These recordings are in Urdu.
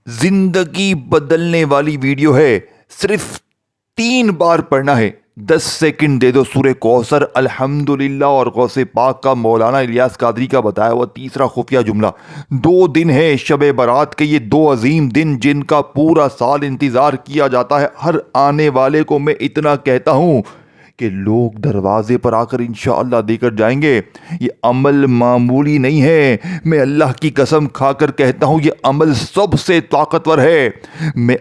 زندگی بدلنے والی ویڈیو ہے، صرف 3 بار پڑھنا ہے۔ 10 سیکنڈ دے دو سورہ کوثر، الحمدللہ اور غوث پاک کا مولانا الیاس قادری کا بتایا ہوا تیسرا خفیہ جملہ۔ 2 دن ہے شب برات کے، یہ 2 عظیم دن جن کا پورا سال انتظار کیا جاتا ہے۔ ہر آنے والے کو میں اتنا کہتا ہوں کہ لوگ دروازے پر آ کر انشاءاللہ دے کر جائیں گے۔ یہ عمل معمولی نہیں ہے، میں اللہ کی قسم کھا کر کہتا ہوں یہ عمل سب سے طاقتور ہے۔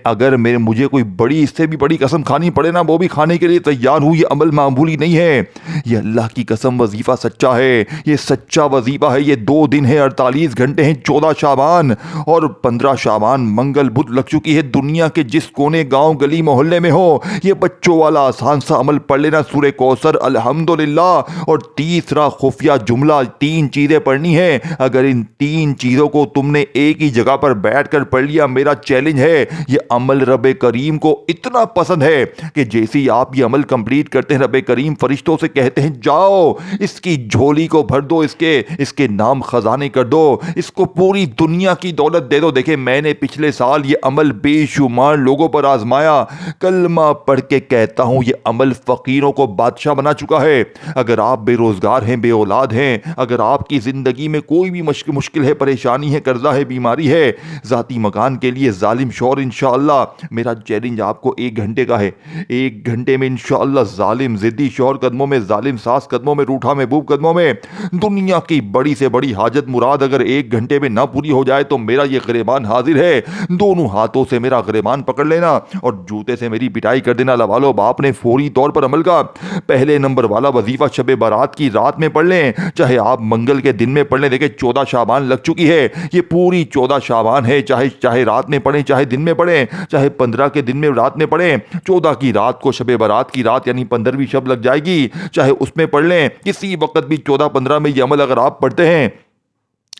اگر مجھے کوئی بڑی اس سے بھی بڑی قسم کھانی پڑے نا، وہ بھی کھانے کے لیے تیار ہوں۔ یہ عمل معمولی نہیں ہے، یہ اللہ کی قسم وظیفہ سچا ہے، یہ سچا وظیفہ ہے۔ یہ 2 دن ہے، 48 گھنٹے ہیں، 14 شعبان اور 15 شعبان منگل بدھ لگ چکی ہے۔ دنیا کے جس کونے گاؤں گلی محلے میں ہو، یہ بچوں والا آسان سا عمل پڑھ لینا، سورہ کوثر، الحمدللہ اور تیسرا خفیہ جملہ۔ 3 چیزیں پڑھنی ہے۔ اگر ان 3 چیزوں کو تم نے ایک ہی جگہ پر بیٹھ کر پڑھ لیا، میرا چیلنج ہے، یہ عمل رب کریم کو اتنا پسند ہے کہ جیسے ہی آپ یہ عمل کمپلیٹ کرتے ہیں، رب کریم فرشتوں سے کہتے ہیں جاؤ اس کی جھولی کو بھر دو، اس کے نام خزانے کر دو، اس کو پوری دنیا کی دولت دے دو۔ دیکھیں، میں نے پچھلے سال یہ عمل بے شمار لوگوں پر آزمایا۔ کلمہ پڑھ کے کہتا ہوں یہ عمل فقیروں کو بادشاہ بنا چکا ہے۔ اگر آپ بے روزگار ہیں، بے اولاد ہیں، اگر آپ کی زندگی میں کوئی بھی مشکل ہے، پریشانی ہے، قرضہ ہے، بیماری ہے، ذاتی مکان کے لیے ظالم شوہر، انشاءاللہ میرا چیلنج آپ کو 1 گھنٹے کا ہے۔ 1 گھنٹے میں انشاءاللہ ظالم ضدی شوہر قدموں میں، ظالم ساس قدموں میں، روٹھا محبوب قدموں میں، دنیا کی بڑی سے بڑی حاجت مراد اگر 1 گھنٹے میں نہ پوری ہو جائے تو میرا یہ گریبان حاضر ہے۔ دونوں ہاتھوں سے میرا گریبان پکڑ لینا اور جوتے سے میری پٹائی کر دینا۔ لوالو باپ نے فوری طور پر عمل کا پہلے نمبر والا وظیفہ شب برات کی رات میں پڑھ لیں، چاہے آپ منگل کے دن میں پڑھ لیں۔ دیکھیں 14 شعبان لگ چکی ہے، یہ پوری 14 شعبان ہے، چاہے رات میں پڑھیں، چاہے دن میں پڑھیں، چاہے 15 کے دن میں رات میں پڑھیں، 14 کی رات کو شب برات کی رات یعنی 15ویں شب لگ جائے گی، چاہے اس میں پڑھ لیں، کسی وقت بھی 14-15 میں یہ عمل اگر آپ پڑھتے ہیں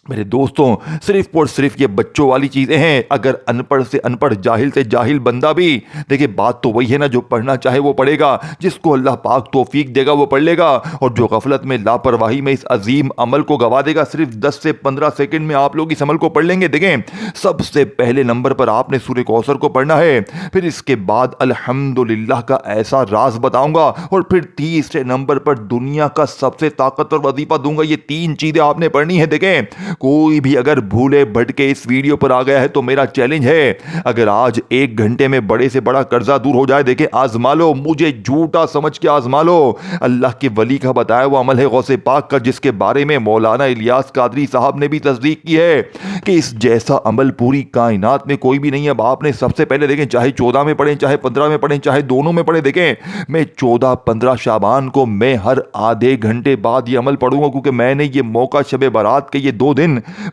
میرے دوستوں، صرف اور صرف یہ بچوں والی چیزیں ہیں۔ اگر ان پڑھ سے ان پڑھ، جاہل سے جاہل بندہ بھی، دیکھیں بات تو وہی ہے نا، جو پڑھنا چاہے وہ پڑھے گا، جس کو اللہ پاک توفیق دے گا وہ پڑھ لے گا، اور جو غفلت میں، لاپرواہی میں اس عظیم عمل کو گوا دے گا، صرف 10 سے 15 سیکنڈ میں آپ لوگ اس عمل کو پڑھ لیں گے۔ دیکھیں سب سے پہلے نمبر پر آپ نے سورہ کوثر کو پڑھنا ہے، پھر اس کے بعد الحمدللہ کا ایسا راز بتاؤں گا، اور پھر تیسرے نمبر پر دنیا کا سب سے طاقتور وظیفہ دوں گا۔ یہ 3 چیزیں آپ نے پڑھنی ہے۔ دیکھیں کوئی بھی اگر بھولے بھٹکے اس ویڈیو پر آ گیا ہے تو میرا چیلنج ہے، اگر آج 1 گھنٹے میں بڑے سے بڑا قرضہ دور ہو جائے، دیکھیں آزما لو، مجھے جھوٹا سمجھ کے آزما لو۔ اللہ کے ولی کا بتایا وہ عمل ہے غوث پاک کا، جس کے بارے میں مولانا الیاس قادری صاحب نے بھی تصدیق کی ہے کہ اس جیسا عمل پوری کائنات میں کوئی بھی نہیں ہے۔ اب آپ نے سب سے پہلے دیکھیں، چاہے 14 میں پڑھیں، چاہے 15 میں پڑھیں، چاہے دونوں میں پڑھیں، دیکھیں میں 14-15 شعبان کو میں ہر آدھے گھنٹے بعد یہ عمل پڑھوں گا، کیونکہ میں نے یہ موقع شب برات کے یہ 2 دن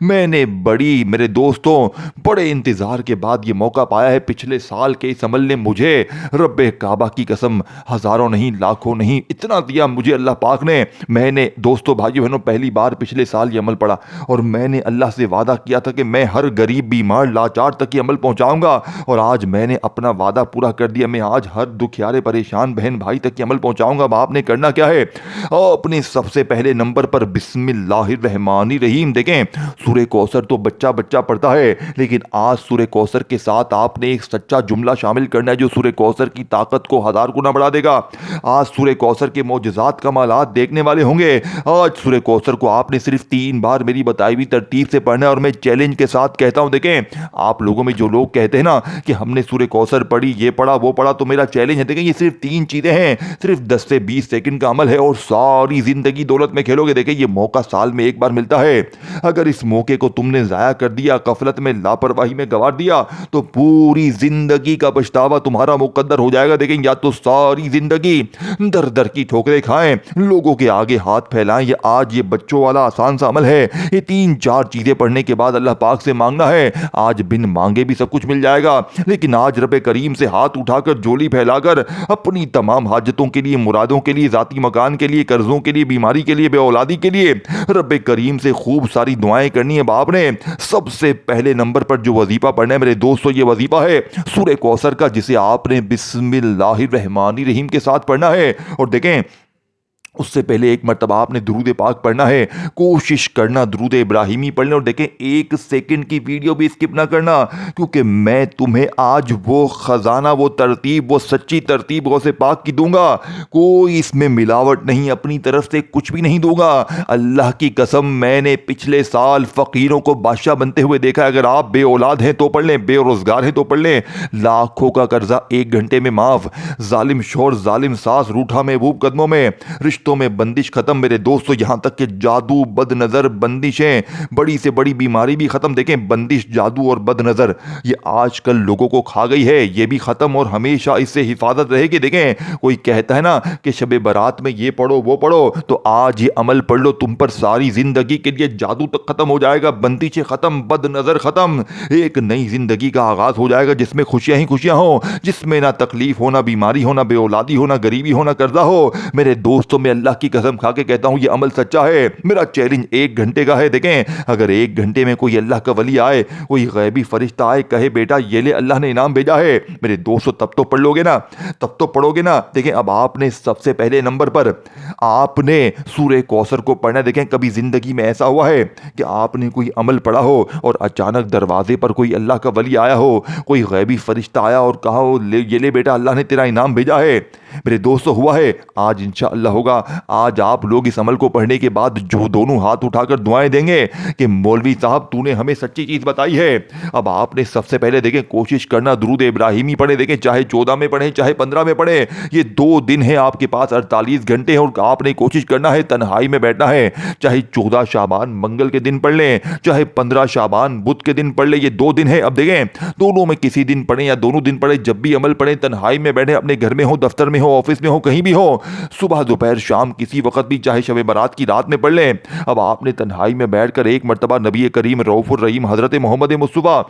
میں نے میرے دوستوں بڑے انتظار کے بعد یہ موقع پایا ہے۔ پچھلے سال کے اس عمل نے مجھے رب کعبہ کی قسم ہزاروں نہیں، لاکھوں نہیں، اتنا دیا مجھے اللہ پاک نے۔ میں نے دوستوں بھائیوں بہنوں پہلی بار پچھلے سال یہ عمل پڑھا، اور میں نے اللہ سے وعدہ کیا تھا کہ میں ہر غریب، بیمار، لاچار تک یہ عمل پہنچاؤں گا، اور آج میں نے اپنا وعدہ پورا کر دیا۔ میں آج ہر دکھیارے پریشان بہن بھائی تک یہ عمل پہنچاؤں گا۔ اب آپ نے کرنا کیا ہے، اپنے سب سے پہلے نمبر پر بسم اللہ الرحمن الرحیم، دیکھیں سورہ کوثر تو بچہ پڑھتا ہے، لیکن آج سورہ کوثر کے ساتھ آپ نے ایک سچا جملہ شامل کرنا ہے جو سورہ کوثر کی طاقت کو 1000 گنا بڑھا دے گا۔ آج سورہ کوثر کے معجزات کمالات دیکھنے والے ہوں گے۔ آج سورہ کوثر کو آپ نے صرف 3 بار میری بتائی ہوئی ترتیب سے پڑھنا ہے، اور میں چیلنج کے ساتھ کہتا ہوں، دیکھیں آپ لوگوں میں جو لوگ کہتے ہیں نا کہ ہم نے سورہ کوثر پڑھی، یہ پڑھا، وہ پڑھا، تو میرا چیلنج ہے، دیکھیں یہ صرف 3 چیزیں ہیں، صرف 10 سے 20 سیکنڈ کا عمل ہے، اور ساری زندگی دولت میں کھیلو گے۔ دیکھیں یہ موقع سال میں 1 بار ملتا ہے، اگر اس موقع کو تم نے ضائع کر دیا، غفلت میں، لاپرواہی میں گنوا دیا، تو پوری زندگی کا پچھتاوا تمہارا مقدر ہو جائے گا۔ دیکھیں یا تو ساری زندگی در در کی ٹھوکریں کھائیں، لوگوں کے آگے ہاتھ پھیلائیں، یا آج یہ بچوں والا آسان سا عمل ہے، یہ 3-4 چیزیں پڑھنے کے بعد اللہ پاک سے مانگنا ہے۔ آج بن مانگے بھی سب کچھ مل جائے گا، لیکن آج رب کریم سے ہاتھ اٹھا کر، جھولی پھیلا کر، اپنی تمام حاجتوں کے لیے، مرادوں کے لیے، ذاتی مکان کے لیے، قرضوں کے لیے، بیماری کے لیے، بے اولادی کے لیے رب کریم سے خوب ساری دعائیں کرنی ہے۔ باپ نے سب سے پہلے نمبر پر جو وظیفہ پڑھنا ہے میرے دوستو، یہ وظیفہ ہے سورہ کوثر کا، جسے آپ نے بسم اللہ الرحمن الرحیم کے ساتھ پڑھنا ہے۔ اور دیکھیں اس سے پہلے ایک مرتبہ آپ نے درود پاک پڑھنا ہے، کوشش کرنا درود ابراہیمی پڑھنے، اور دیکھیں 1 سیکنڈ کی ویڈیو بھی اسکپ نہ کرنا، کیونکہ میں تمہیں آج وہ خزانہ، وہ ترتیب، وہ سچی ترتیب غوث پاک کی دوں گا، کوئی اس میں ملاوٹ نہیں، اپنی طرف سے کچھ بھی نہیں دوں گا۔ اللہ کی قسم، میں نے پچھلے سال فقیروں کو بادشاہ بنتے ہوئے دیکھا ہے۔ اگر آپ بے اولاد ہیں تو پڑھ لیں، بے روزگار ہیں تو پڑھ لیں، لاکھوں کا قرضہ 1 گھنٹے میں معاف، ظالم شوہر، ظالم ساس، روٹھا محبوب قدموں میں، رشتوں میں بندش ختم میرے دوستو، یہاں تک کہ جادو، بد نظر، بندشیں، بڑی سے بڑی بیماری بھی ختم۔ دیکھیں بندش، جادو اور بد نظر یہ آج کل لوگوں کو کھا گئی ہے، یہ بھی ختم اور ہمیشہ اس سے حفاظت رہے گی۔ دیکھیں کوئی کہتا ہے نا کہ شب برات میں یہ پڑھو وہ پڑھو، تو آج یہ عمل پڑھ لو، تم پر ساری زندگی کے لیے جادو تک ختم ہو جائے گا، بندشیں ختم، بد نظر ختم، ایک نئی زندگی کا آغاز ہو جائے گا جس میں خوشیاں ہی خوشیاں ہوں، جس میں نہ تکلیف ہو، نہ بیماری ہو، نہ بے اولادی ہو، نہ غریبی ہو، نہ قرضہ ہو۔ میرے دوستوں، میں اللہ کی قسم کھا کے کہتا ہوں یہ عمل سچا ہے، میرا چیلنج 1 گھنٹے کا ہے۔ دیکھیں اگر 1 گھنٹے میں کوئی اللہ کا ولی آئے، کوئی غیبی فرشتہ آئے، کہے بیٹا یہ لے اللہ نے انعام بھیجا ہے، میرے دوستو تب تو پڑھ لو گے نا، تب تو پڑھو گے نا۔ دیکھیں اب آپ نے سب سے پہلے نمبر پر آپ نے سورہ کوثر کو پڑھنا ہے۔ دیکھیں کبھی زندگی میں ایسا ہوا ہے کہ آپ نے کوئی عمل پڑھا ہو اور اچانک دروازے پر کوئی اللہ کا ولی آیا ہو، کوئی غیبی فرشتہ آیا اور کہا ہو یہ لے بیٹا اللہ نے تیرا انعام بھیجا ہے؟ میرے دوستو ہوا ہے، آج انشاءاللہ ہوگا۔ آج آپ لوگ اس عمل کو پڑھنے کے بعد جو دونوں ہاتھ اٹھا کر دعائیں دیں گے کہ مولوی صاحب تو نے ہمیں سچی چیز بتائی ہے۔ اب آپ نے سب سے پہلے دیکھیں کوشش کرنا درود ابراہیمی پڑھیں، دیکھیں چاہے 14 میں پڑھیں چاہے 15 میں پڑھیں، یہ 2 دن ہیں آپ کے پاس، 48 گھنٹے ہیں، اور آپ نے کوشش کرنا ہے تنہائی میں بیٹھنا ہے، چاہے 14 شعبان منگل کے دن پڑھ لیں، چاہے 15 شعبان بدھ کے دن پڑھ لیں، یہ 2 دن ہے۔ اب دیکھیں دونوں میں کسی دن پڑھیں یا دونوں دن پڑھیں، جب بھی عمل پڑھیں تنہائی میں بیٹھیں، اپنے گھر میں ہو، دفتر میں ہو، آفس میں ہو، کہیں بھی ہو، صبح دوپہر شام کسی وقت بھی، چاہے شب برات کی رات میں پڑھ لیں۔ اب آپ نے تنہائی میں بیٹھ کر ایک مرتبہ نبی کریم رؤوف الرحیم حضرت محمد مصطفیٰ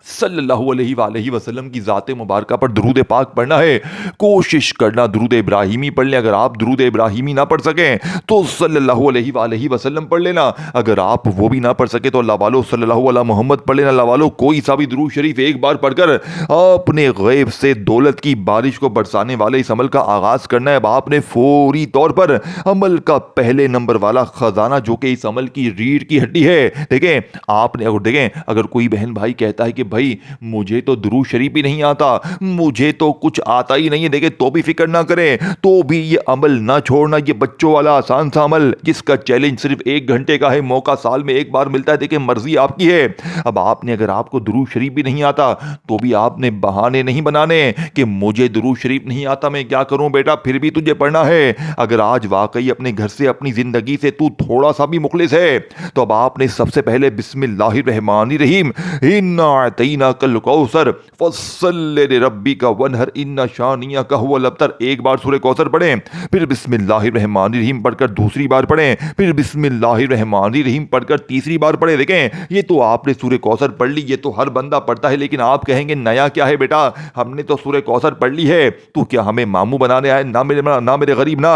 صلی اللہ علیہ وآلہ وسلم کی ذات مبارکہ پر درود پاک پڑھنا ہے۔ کوشش کرنا درود ابراہیمی پڑھ لیں، اگر آپ درود ابراہیمی نہ پڑھ سکیں تو صلی اللہ علیہ وآلہ وسلم پڑھ لینا، اگر آپ وہ بھی نہ پڑھ سکے تو اللہ والو صلی اللہ علیہ محمد پڑھ لینا۔ اللہ والو کوئی سا بھی درود شریف ایک بار پڑھ کر اپنے غیب سے دولت کی بارش کو برسانے والے اس عمل کا آغاز کرنا ہے۔ اب آپ نے فوری طور پر عمل کا پہلے نمبر والا خزانہ جو کہ اس عمل کی ریڑھ کی ہڈی ہے، دیکھیں آپ نے اگر کوئی بہن بھائی کہتا ہے کہ بھائی مجھے تو درود شریف بھی نہیں آتا، مجھے تو کچھ آتا ہی نہیں ہے، دیکھیں تو بھی فکر نہ کریں، تو بھی یہ عمل نہ چھوڑنا، یہ بچوں والا آسان سا عمل جس کا چیلنج صرف 1 گھنٹے کا ہے، موقع سال میں ایک بار ملتا ہے، دیکھیں مرضی آپ کی ہے۔ اب آپ نے اگر آپ کو درود شریف بھی نہیں آتا تو بھی آپ نے بہانے نہیں بنانے کہ مجھے درود شریف نہیں آتا میں کیا کروں بیٹا، پھر بھی تجھے پڑھنا ہے۔ اگر آج واقعی اپنے گھر سے اپنی زندگی سے تو تھوڑا سا بھی مخلص ہے تو اب آپ نے سب سے پہلے بسم اللہ الرحمن الرحیم انا اعطیناک الکوثر فصل لربک وانحر ان شانئک هو الابتر، ایک بار سورہ کوثر پڑھیں، پھر بسم اللہ الرحمن الرحیم پڑھ کر دوسری بار پڑھیں، پھر بسم اللہ الرحمن الرحیم پڑھ کر تیسری بار پڑھیں۔ دیکھیں یہ تو آپ نے سورہ کوثر پڑھ لی، یہ تو ہر بندہ پڑھتا ہے، لیکن آپ کہیں گے نیا کیا ہے بیٹا، ہم نے تو سورہ کوثر پڑھ لی ہے، تو کیا ہمیں ماموں بنانے آئے؟ نہ میرے غریب نہ،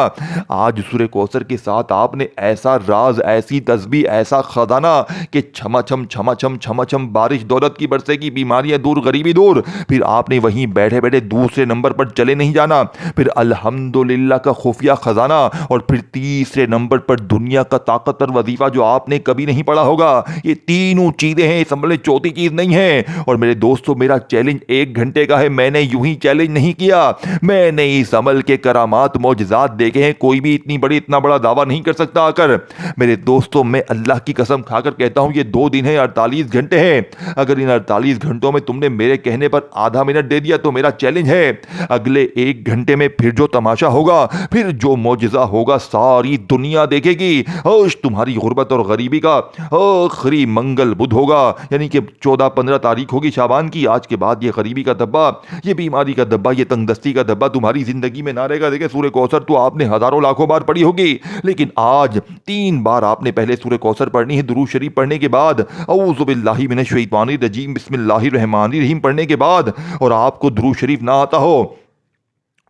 آج سورہ کوثر کے ساتھ آپ نے ایسا راز، ایسی تسبیح، ایسا خزانہ کہ چھما چھم چھما چھم چھما چھم بارش دولت کی برسے کی، بیماریاں دور، غریبی دور، پھر آپ نے وہیں بیٹھے بیٹھے دوسرے نمبر پر چلے نہیں جانا، پھر الحمدللہ کا خفیہ خزانہ، اور پھر تیسرے نمبر پر دنیا کا طاقتور وظیفہ جو آپ نے کبھی نہیں پڑھا ہوگا۔ یہ تینوں چیزیں ہیں، اس عمل میں چوتھی چیز نہیں ہے۔ اور میرے دوستو میرا چیلنج 1 گھنٹے کا ہے، میں نے یوں ہی چیلنج نہیں کیا، میں نے اس عمل کے کرامات معجزات دیکھے ہیں، کوئی بھی اتنا بڑا دعویٰ نہیں کر سکتا آ کر۔ میرے دوستو میں اللہ کی قسم کھا کر کہتا ہوں یہ 2 دن ہیں، 48 گھنٹے ہیں، اگر ان 48 گھنٹوں میں تم نے میرے کہنے پر آدھا منٹ دے دیا تو میرا چیلنج ہے اگلے 1 گھنٹے میں پھر جو تماشا ہوگا، پھر جو معجزہ ہوگا ساری دنیا دیکھے گی۔ آج تمہاری غربت اور غریبی کا آخری منگل بدھ ہوگا، یعنی کہ 14-15 تاریخ ہوگی شعبان کی، آج کے بعد یہ غریبی کا دبا، یہ بیماری کا دبا، یہ تنگ دستی کا دبا تمہاری زندگی میں نہ رہے گا۔ دیکھیں سورہ کوثر تو آپ نے ہزاروں لاکھوں بار پڑھی ہوگی، لیکن آج 3 بار آپ نے پہلے سورہ کوثر پڑھنی ہے، درود شریف پڑھنے کے بعد اعوذ باللہ من الشیطان الرجیم بسم اللہ الرحمن الرحیم پڑھنے کے بعد، اور آپ کو درود شریف نہ آتا ہو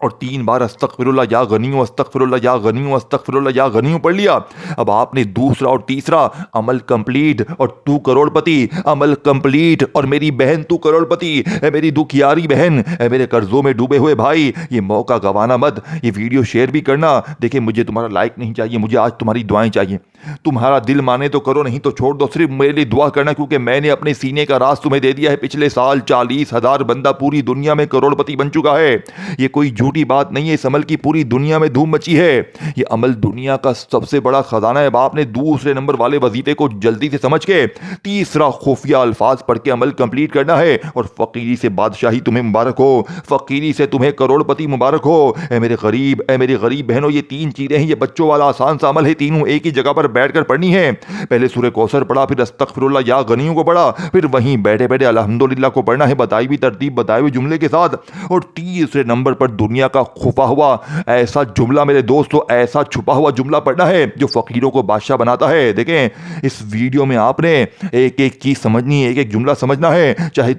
اور 3 بار استغفراللہ یا غنیوں استغفراللہ یا غنیوں استغفراللہ یا غنیوں پڑھ لیا. اب آپ نے دوسرا اور تیسرا عمل کمپلیٹ اور تو کروڑ پتی عمل کمپلیٹ. اور میری بہن تو کروڑ پتی، اے میری دکھیاری بہن، اے میرے قرضوں میں ڈوبے ہوئے بھائی، یہ موقع گوانا مت. یہ ویڈیو شیئر بھی کرنا. دیکھیں مجھے تمہارا لائک نہیں چاہیے، مجھے آج تمہاری دعائیں چاہیے. تمہارا دل مانے تو کرو، نہیں تو چھوڑ دو. صرف میرے لیے دعا کرنا، کیونکہ میں نے اپنے سینے کا راز تمہیں دے دیا ہے. پچھلے سال 40,000 بندہ پوری دنیا میں کروڑ پتی بن چکا ہے. یہ کوئی جھوٹی بات نہیں ہے. اس عمل کی پوری دنیا میں دھوم مچی ہے. یہ عمل دنیا کا سب سے بڑا خزانہ ہے. باپ نے دوسرے نمبر والے وظیفے کو جلدی سے سمجھ کے تیسرا خفیہ الفاظ پڑھ کے عمل کمپلیٹ کرنا ہے. اور فقیری سے بادشاہی تمہیں مبارک ہو، فقیری سے تمہیں کروڑ پتی مبارک ہو. اے میرے غریب، اے میری غریب بہنوں، یہ 3 چیزیں ہیں. یہ بچوں والا آسان سا عمل ہے. تینوں ایک ہی جگہ پر بیٹھ کر پڑھنی ہے. پہلے سورہ کوثر پڑھا، پھر استغفراللہ یا غنیوں کو پڑھا، پھر وہیں بیٹھے بیٹھے الحمدللہ کو پڑھنا ہے بتائی ہوئی ترتیب، بتائے ہوئے جملے کے ساتھ. اور تیسرے نمبر پر دنیا کا چھپا ہوا ایسا جملہ میرے دوستو، ایسا چھپا ہوا جملہ پڑھنا ہے جو فقیروں کو بادشاہ بناتا ہے. دیکھیں اس ویڈیو میں آپ نے ایک ایک چیز سمجھنی ہے، ایک ایک جملہ سمجھنا ہے. چاہے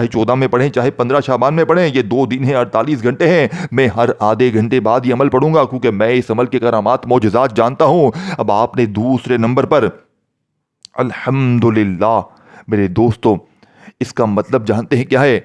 14 میں پڑھیں، چاہے 15 شعبان میں پڑھیں. یہ 2 دن ہیں، 48 گھنٹے ہیں. میں ہر آدھے گھنٹے بعد یہ عمل پڑھوں گا، کیونکہ میں اس عمل کے کرامات معجزات جانتا ہوں. اب آپ نے دوسرے نمبر پر الحمدللہ میرے دوستو، اس کا مطلب جانتے ہیں کیا ہے؟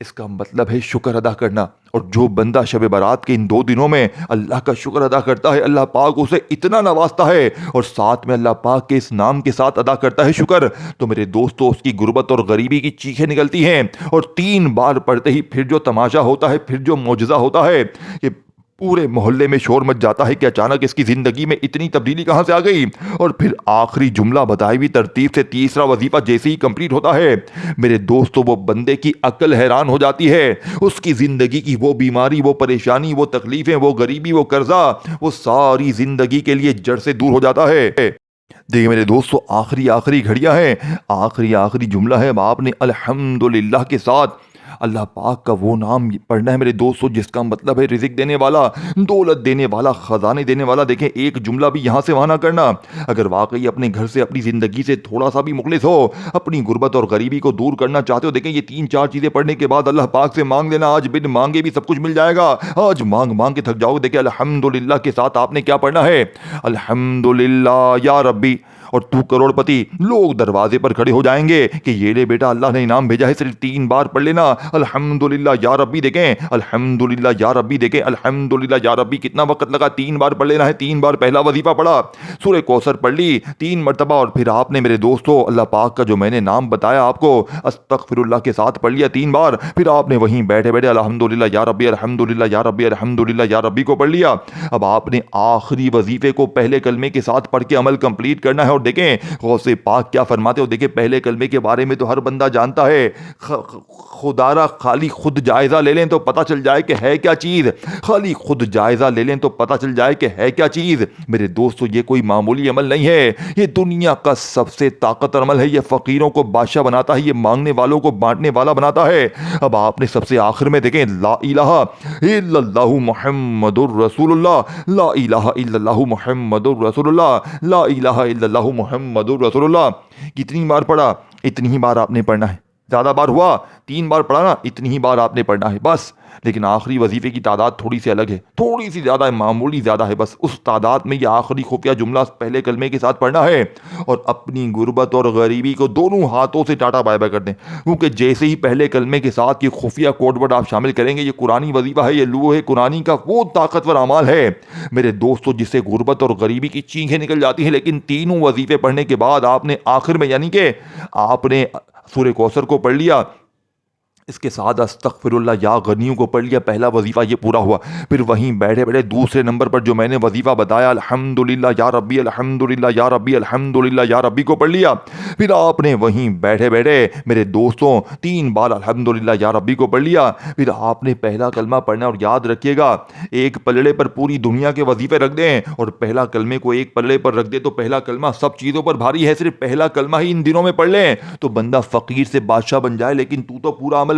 اس کا مطلب ہے شکر ادا کرنا. اور جو بندہ شب برات کے ان 2 دنوں میں اللہ کا شکر ادا کرتا ہے، اللہ پاک اسے اتنا نوازتا ہے، اور ساتھ میں اللہ پاک کے اس نام کے ساتھ ادا کرتا ہے شکر، تو میرے دوستو اس کی غربت اور غریبی کی چیخیں نکلتی ہیں. اور 3 بار پڑھتے ہی پھر جو تماشا ہوتا ہے، پھر جو معجزہ ہوتا ہے، کہ پورے محلے میں شور مچ جاتا ہے کہ اچانک اس کی زندگی میں اتنی تبدیلی کہاں سے آ گئی. اور پھر آخری جملہ بتائی ہوئی ترتیب سے تیسرا وظیفہ جیسے ہی کمپلیٹ ہوتا ہے، میرے دوستو وہ بندے کی عقل حیران ہو جاتی ہے. اس کی زندگی کی وہ بیماری، وہ پریشانی، وہ تکلیفیں، وہ غریبی، وہ قرضہ، وہ ساری زندگی کے لیے جڑ سے دور ہو جاتا ہے. دیکھیں میرے دوستو، آخری گھڑیاں ہیں، آخری جملہ ہے. آپ نے الحمدللہ کے ساتھ اللہ پاک کا وہ نام پڑھنا ہے میرے دوستو، جس کا مطلب ہے رزق دینے والا، دولت دینے والا، خزانے دینے والا. دیکھیں ایک جملہ بھی یہاں سے وہاں نہ کرنا. اگر واقعی اپنے گھر سے، اپنی زندگی سے تھوڑا سا بھی مخلص ہو، اپنی غربت اور غریبی کو دور کرنا چاہتے ہو، دیکھیں یہ 3-4 چیزیں پڑھنے کے بعد اللہ پاک سے مانگ لینا. آج بن مانگے بھی سب کچھ مل جائے گا. آج مانگ کے تھک جاؤ گے. دیکھیں الحمدللہ کے ساتھ آپ نے کیا پڑھنا ہے؟ الحمدللہ یا ربی. اور تو کروڑ پتی. لوگ دروازے پر کھڑے ہو جائیں گے کہ یہ لے بیٹا، اللہ نے انعام بھیجا ہے، صرف 3 بار پڑھ لینا الحمدللہ یا ربی. دیکھیں الحمدللہ یا ربی، دیکھیں الحمدللہ یا ربی کتنا وقت لگا. 3 بار پڑھ لینا ہے. 3 بار پہلا وظیفہ پڑھا، سورہ کوثر پڑھ لی 3 مرتبہ، اور پھر آپ نے میرے دوستو اللہ پاک کا جو میں نے نام بتایا آپ کو، استغفراللہ کے ساتھ پڑھ لیا 3 بار. پھر آپ نے وہیں بیٹھے بیٹھے الحمدللہ یا ربی، الحمدللہ یا ربی، الحمدللہ یا ربی کو پڑھ لیا. اب آپ نے آخری وظیفے کو پہلے کلمے کے ساتھ پڑھ کے عمل کمپلیٹ کرنا ہے. اور دیکھیں غوث پاک کیا فرماتے ہو. دیکھیں پہلے کلمے کے بارے میں تو ہر بندہ جانتا ہے. خدارا خالی خود جائزہ لے لیں تو پتہ چل جائے کہ ہے کیا چیز. خالی خود جائزہ لے لیں تو پتہ چل جائے کہ ہے کیا چیز. میرے دوستو یہ کوئی معمولی عمل نہیں ہے، یہ دنیا کا سب سے طاقتور عمل ہے. یہ فقیروں کو بادشاہ بناتا ہے، یہ مانگنے والوں کو بانٹنے والا بناتا ہے. اب آپ نے سب سے آخر میں دیکھیں لا الہ الا اللہ محمد الرسول اللہ، لا الہ الا اللہ محمد الرسول اللہ، لا الہ الا اللہ محمد الرسول اللہ. کتنی بار پڑھا؟ اتنی ہی بار آپ نے پڑھنا ہے. زیادہ بار ہوا؟ 3 بار پڑھا نا، اتنی ہی بار آپ نے پڑھنا ہے بس. لیکن آخری وظیفے کی تعداد تھوڑی سی الگ ہے، تھوڑی سی زیادہ ہے، معمولی زیادہ ہے. بس اس تعداد میں یہ آخری خفیہ جملہ پہلے کلمے کے ساتھ پڑھنا ہے. اور اپنی غربت اور غریبی کو دونوں ہاتھوں سے ٹاٹا بائے بائے کر دیں. کیونکہ جیسے ہی پہلے کلمے کے ساتھ یہ خفیہ کوڈ ورڈ آپ شامل کریں گے، یہ قرآنی وظیفہ ہے، یہ لوح قرآنی کا وہ طاقتور اعمال ہے میرے دوستو جس سے غربت اور غریبی کی چینخیں نکل جاتی ہیں. لیکن تینوں وظیفے پڑھنے کے بعد آپ نے آخر میں، یعنی کہ آپ نے سورہ کوثر کو پڑھ لیا، اس کے ساتھ استغفراللہ یا غنیوں کو پڑھ لیا، پہلا وظیفہ یہ پورا ہوا. پھر وہیں بیٹھے بیٹھے دوسرے نمبر پر جو میں نے وظیفہ بتایا الحمدللہ یا ربی، الحمدللہ یا ربی، الحمدللہ یا ربی کو پڑھ لیا. پھر آپ نے وہیں بیٹھے بیٹھے میرے دوستوں 3 بار الحمدللہ یا ربی کو پڑھ لیا. پھر آپ نے پہلا کلمہ پڑھنا، اور یاد رکھیے گا ایک پلڑے پر پوری دنیا کے وظیفے رکھ دیں اور پہلا کلمے کو ایک پلڑے پر رکھ دے تو پہلا کلمہ سب چیزوں پر بھاری ہے. صرف پہلا کلمہ ہی ان دنوں میں پڑھ لیں تو بندہ فقیر سے بادشاہ بن جائے. لیکن تو پورا عمل